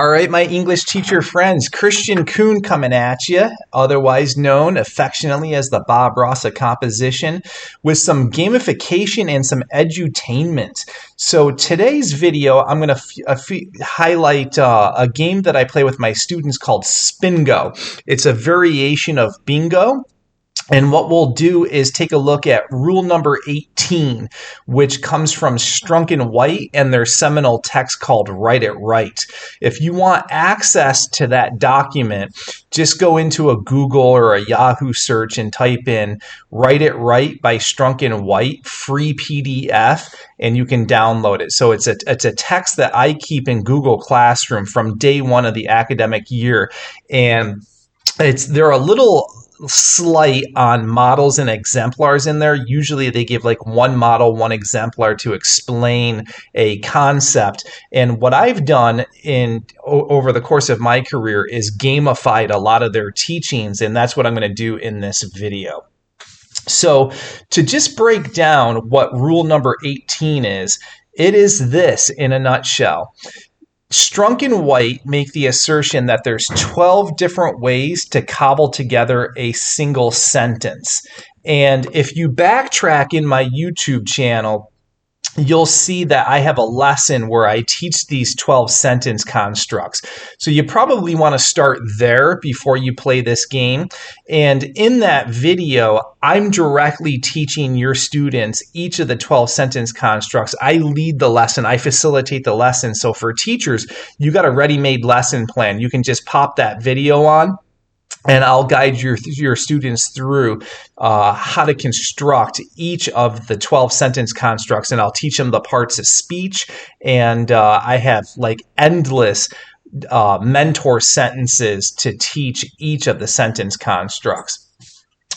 All right, my English teacher friends, Kristian Kuhn coming at you, otherwise known affectionately as the Bob Ross of composition, with some gamification and some edutainment. So today's video, I'm going to highlight a game that I play with my students called Spingo. It's a variation of bingo. And what we'll do is take a look at rule number 18, which comes from Strunk White and their seminal text called Write It Right. If you want access to that document, just go into a Google or a Yahoo search and type in Write It Right by Strunk White, free PDF, and you can download it. So it's a text that I keep in Google Classroom from day one of the academic year. And they're a little slight on models and exemplars in there. Usually they give like one model, one exemplar to explain a concept. And what I've done over the course of my career is gamified a lot of their teachings, and that's what I'm going to do in this video. So to just break down what rule number 18 is, it is this in a nutshell. Strunk White make the assertion that there's 12 different ways to cobble together a single sentence. And if you backtrack in my YouTube channel, you'll see that I have a lesson where I teach these 12 sentence constructs. So you probably want to start there before you play this game. And in that video, I'm directly teaching your students each of the 12 sentence constructs. I lead the lesson. I facilitate the lesson. So for teachers, you got a ready-made lesson plan. You can just pop that video on, and I'll guide your students through how to construct each of the 12 sentence constructs, and I'll teach them the parts of speech. And I have like endless mentor sentences to teach each of the sentence constructs.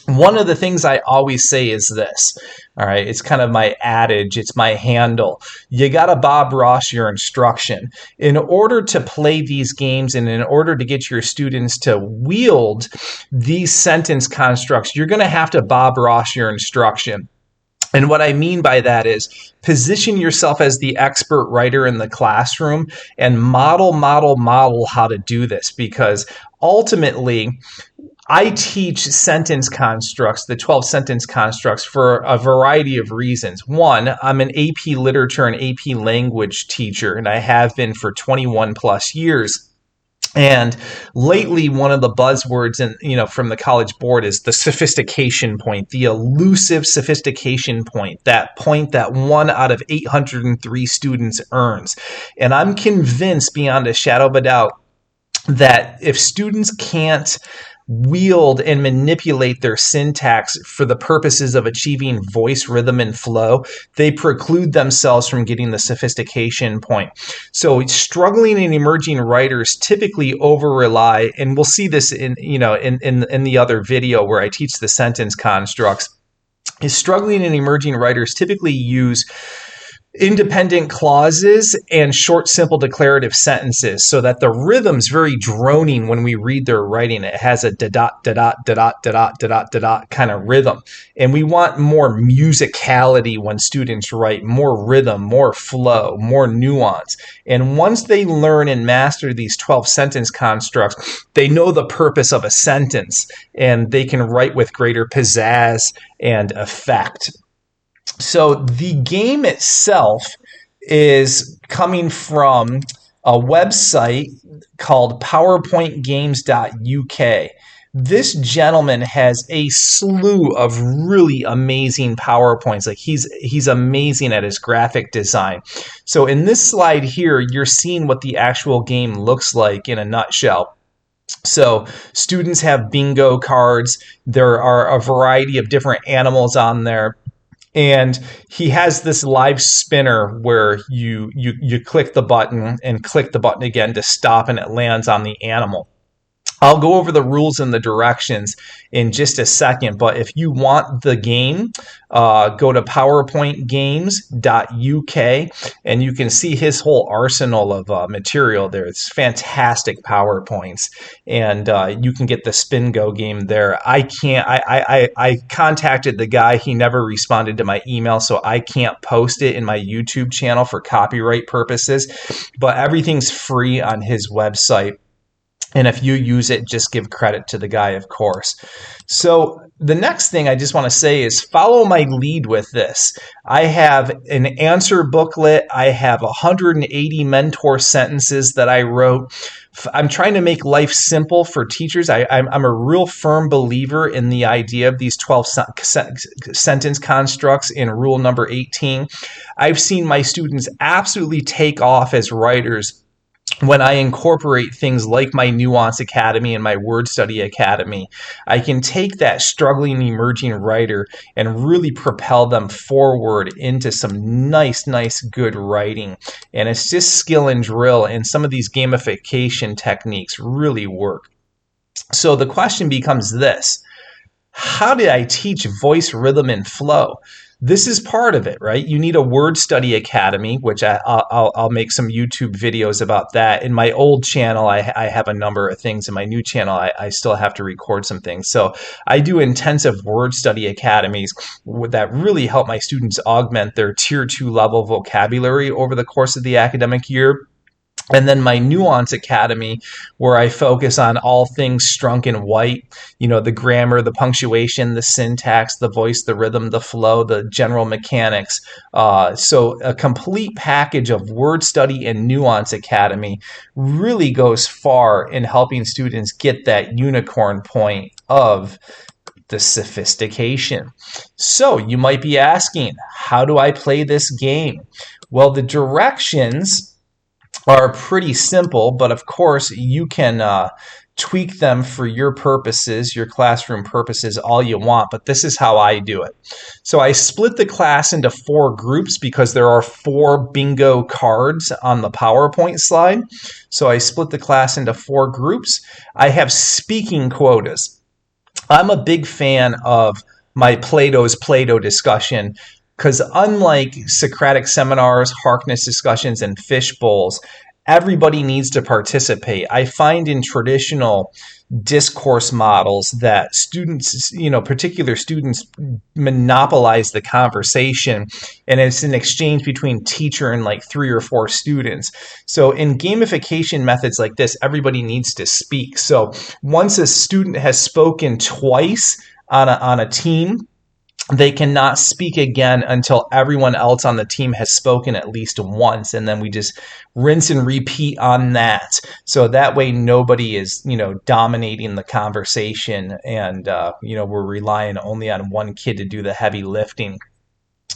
One of the things I always say is this, all right, it's kind of my adage, it's my handle. You got to Bob Ross your instruction. In order to play these games and in order to get your students to wield these sentence constructs, you're going to have to Bob Ross your instruction. And what I mean by that is position yourself as the expert writer in the classroom and model how to do this, because ultimately, I teach sentence constructs, the 12 sentence constructs, for a variety of reasons. One, I'm an AP literature and AP language teacher, and I have been for 21 plus years. And lately, one of the buzzwords from the College Board is the sophistication point, the elusive sophistication point that 1 out of 803 students earns. And I'm convinced beyond a shadow of a doubt that if students can't wield and manipulate their syntax for the purposes of achieving voice, rhythm, and flow, they preclude themselves from getting the sophistication point. So struggling and emerging writers typically over-rely, and we'll see this in the other video where I teach the sentence constructs, is struggling and emerging writers typically use independent clauses and short, simple declarative sentences so that the rhythm's very droning when we read their writing. It has a da-dot, da-dot, da-dot, da-dot, da-dot, da-dot kind of rhythm. And we want more musicality when students write, more rhythm, more flow, more nuance. And once they learn and master these 12 sentence constructs, they know the purpose of a sentence, and they can write with greater pizzazz and effect. So the game itself is coming from a website called powerpointgames.uk. This gentleman has a slew of really amazing PowerPoints. Like he's amazing at his graphic design. So in this slide here, you're seeing what the actual game looks like in a nutshell. So students have bingo cards. There are a variety of different animals on there. And he has this live spinner where you click the button and click the button again to stop, and it lands on the animal. I'll go over the rules and the directions in just a second, but if you want the game, go to powerpointgames.uk and you can see his whole arsenal of material there. It's fantastic PowerPoints, and you can get the Spingo game there. I contacted the guy. He never responded to my email, so I can't post it in my YouTube channel for copyright purposes, but everything's free on his website. And if you use it, just give credit to the guy, of course. So the next thing I just want to say is follow my lead with this. I have an answer booklet. I have 180 mentor sentences that I wrote. I'm trying to make life simple for teachers. I'm a real firm believer in the idea of these 12 sentence constructs in rule number 18. I've seen my students absolutely take off as writers when I incorporate things like my Nuance Academy and my Word Study Academy. I can take that struggling emerging writer and really propel them forward into some nice, good writing. And it's just skill and drill, and some of these gamification techniques really work. So the question becomes this: how did I teach voice, rhythm, and flow? This is part of it, right? You need a Word Study Academy, which I'll make some YouTube videos about that. In my old channel, I have a number of things. In my new channel, I still have to record some things. So I do intensive Word Study Academies that really help my students augment their Tier 2 level vocabulary over the course of the academic year. And then my Nuance Academy, where I focus on all things Strunk and White, the grammar, the punctuation, the syntax, the voice, the rhythm, the flow, the general mechanics. So a complete package of Word Study and Nuance Academy really goes far in helping students get that unicorn point of the sophistication. So you might be asking, how do I play this game? Well, the directions are pretty simple, but of course you can tweak them for your purposes, your classroom purposes, all you want, but this is how I do it. So I split the class into 4 groups because there are 4 bingo cards on the PowerPoint slide. So I split the class into 4 groups. I have speaking quotas. I'm a big fan of my Plato's Plato discussion, because unlike Socratic seminars, Harkness discussions, and fish bowls, everybody needs to participate. I find in traditional discourse models that students, particular students monopolize the conversation, and it's an exchange between teacher and like 3 or 4 students. So in gamification methods like this, everybody needs to speak. So once a student has spoken twice on a team, they cannot speak again until everyone else on the team has spoken at least once, and then we just rinse and repeat on that. So that way nobody is, dominating the conversation, and we're relying only on one kid to do the heavy lifting.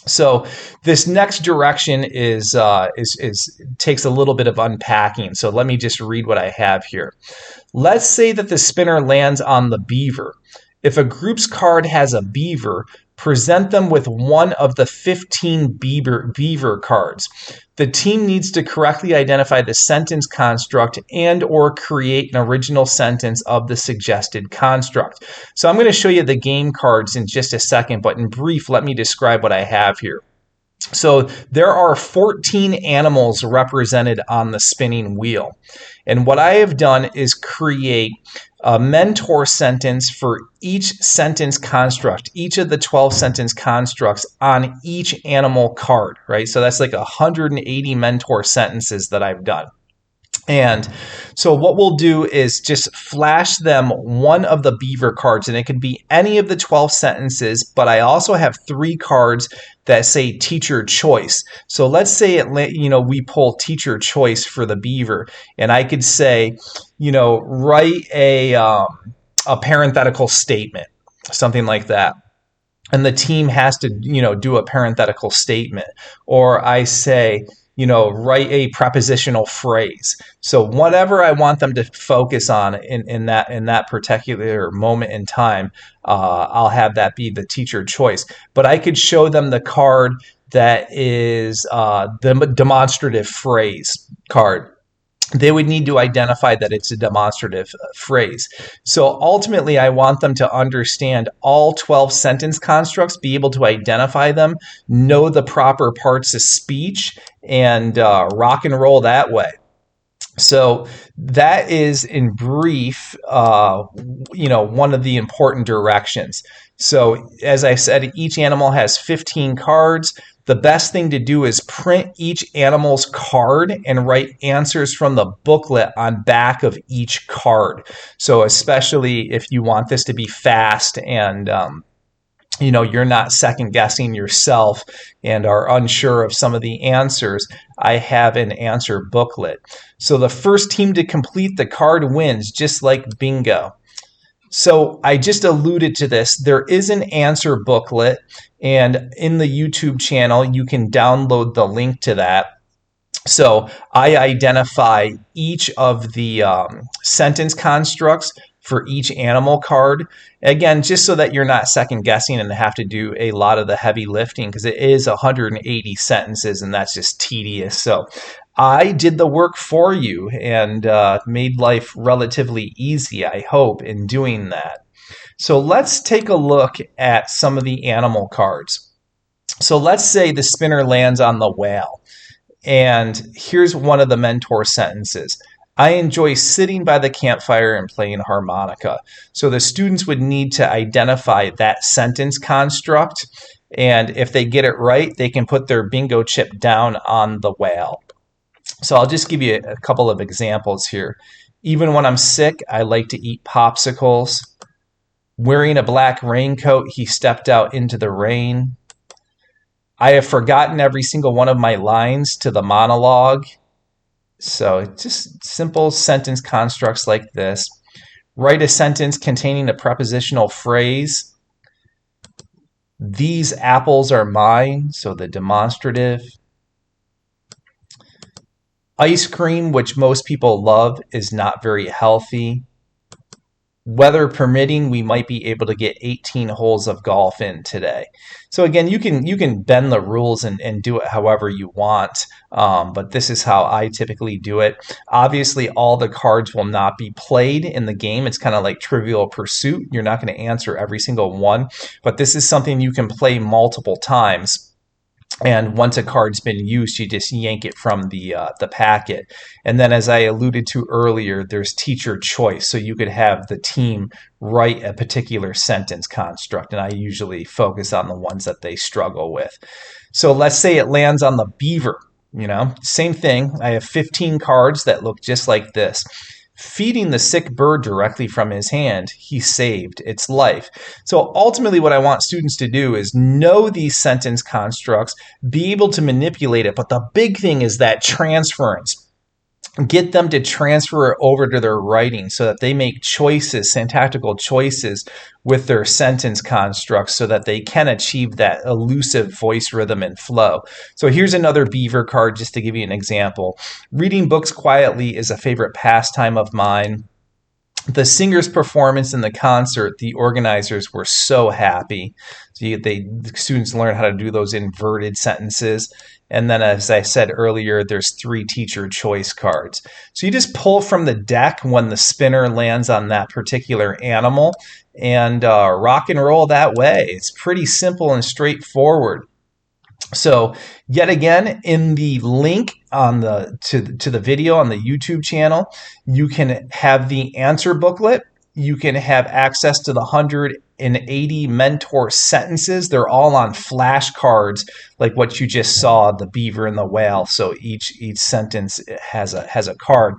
So this next direction is takes a little bit of unpacking. So let me just read what I have here. Let's say that the spinner lands on the beaver. If a group's card has a beaver, present them with one of the 15 beaver cards. The team needs to correctly identify the sentence construct and or create an original sentence of the suggested construct. So I'm going to show you the game cards in just a second, but in brief, let me describe what I have here. So there are 14 animals represented on the spinning wheel. And what I have done is create a mentor sentence for each sentence construct, each of the 12 sentence constructs on each animal card, right? So that's like 180 mentor sentences that I've done. And so what we'll do is just flash them one of the beaver cards, and it could be any of the 12 sentences, but I also have 3 cards that say teacher choice. So let's say we pull teacher choice for the beaver, and I could say, write a parenthetical statement, something like that. And the team has to, do a parenthetical statement. Or I say, write a prepositional phrase. So whatever I want them to focus on in that particular moment in time, I'll have that be the teacher choice. But I could show them the card that is the demonstrative phrase card. they would need to identify that it's a demonstrative phrase. So ultimately, I want them to understand all 12 sentence constructs, be able to identify them, know the proper parts of speech, and rock and roll that way. So that is, in brief, one of the important directions. So as I said, each animal has 15 cards. The best thing to do is print each animal's card and write answers from the booklet on back of each card. So especially if you want this to be fast and you're not second guessing yourself and are unsure of some of the answers, I have an answer booklet. So the first team to complete the card wins, just like bingo. So I just alluded to this. There is an answer booklet, and in the YouTube channel, you can download the link to that. So I identify each of the sentence constructs for each animal card. Again, just so that you're not second guessing and have to do a lot of the heavy lifting, because it is 180 sentences and that's just tedious. So I did the work for you and made life relatively easy, I hope, in doing that. So let's take a look at some of the animal cards. So let's say the spinner lands on the whale. And here's one of the mentor sentences. I enjoy sitting by the campfire and playing harmonica. So the students would need to identify that sentence construct. And if they get it right, they can put their bingo chip down on the whale. So I'll just give you a couple of examples here. Even when I'm sick, I like to eat popsicles. Wearing a black raincoat, he stepped out into the rain. I have forgotten every single one of my lines to the monologue. So just simple sentence constructs like this. Write a sentence containing a prepositional phrase. These apples are mine, so the demonstrative. Ice cream, which most people love, is not very healthy. Weather permitting, we might be able to get 18 holes of golf in today. So again, you can bend the rules and do it however you want, but this is how I typically do it. Obviously, all the cards will not be played in the game. It's kind of like Trivial Pursuit. You're not going to answer every single one, but this is something you can play multiple times. And once a card's been used, you just yank it from the packet. And then, as I alluded to earlier, there's teacher choice. So you could have the team write a particular sentence construct, and I usually focus on the ones that they struggle with. So let's say it lands on the beaver. Same thing. I have 15 cards that look just like this. Feeding the sick bird directly from his hand, he saved its life. So ultimately what I want students to do is know these sentence constructs, be able to manipulate it, but the big thing is that transference. Get them to transfer it over to their writing so that they make choices, syntactical choices with their sentence constructs so that they can achieve that elusive voice rhythm and flow. So here's another beaver card just to give you an example. Reading books quietly is a favorite pastime of mine. The singer's performance in the concert, the organizers were so happy. So the students learn how to do those inverted sentences. And then, as I said earlier, there's 3 teacher choice cards. So you just pull from the deck when the spinner lands on that particular animal and rock and roll that way. It's pretty simple and straightforward. So yet again, in the link on to the video on the YouTube channel, you can have the answer booklet. You can have access to the 180 mentor sentences. They're all on flashcards, like what you just saw, the beaver and the whale. So each sentence has a card.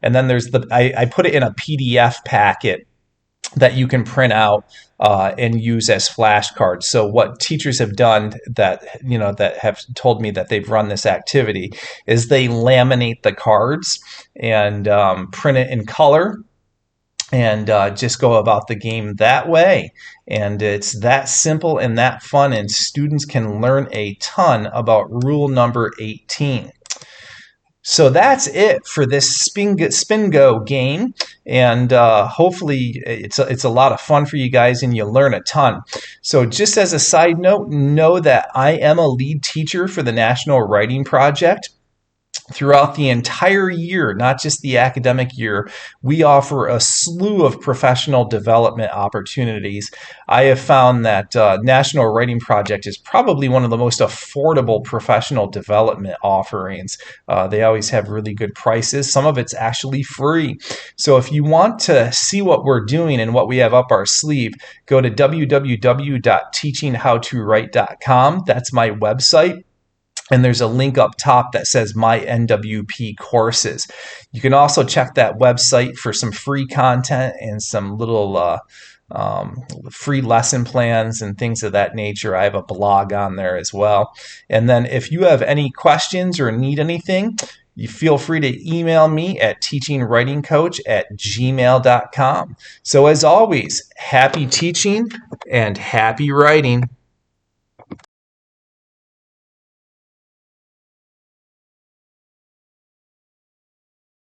And then there's I put it in a PDF packet that you can print out and use as flashcards. So what teachers have done that have told me that they've run this activity is they laminate the cards and print it in color and just go about the game that way. And it's that simple and that fun, and students can learn a ton about rule number 18. So that's it for this Spingo game, and hopefully it's a lot of fun for you guys and you learn a ton. So just as a side note, know that I am a lead teacher for the National Writing Project. Throughout the entire year, not just the academic year, we offer a slew of professional development opportunities. I have found that National Writing Project is probably one of the most affordable professional development offerings. They always have really good prices. Some of it's actually free. So if you want to see what we're doing and what we have up our sleeve, go to www.teachinghowtowrite.com. That's my website. And there's a link up top that says My NWP Courses. You can also check that website for some free content and some little free lesson plans and things of that nature. I have a blog on there as well. And then if you have any questions or need anything, you feel free to email me at teachingwritingcoach@gmail.com. So as always, happy teaching and happy writing.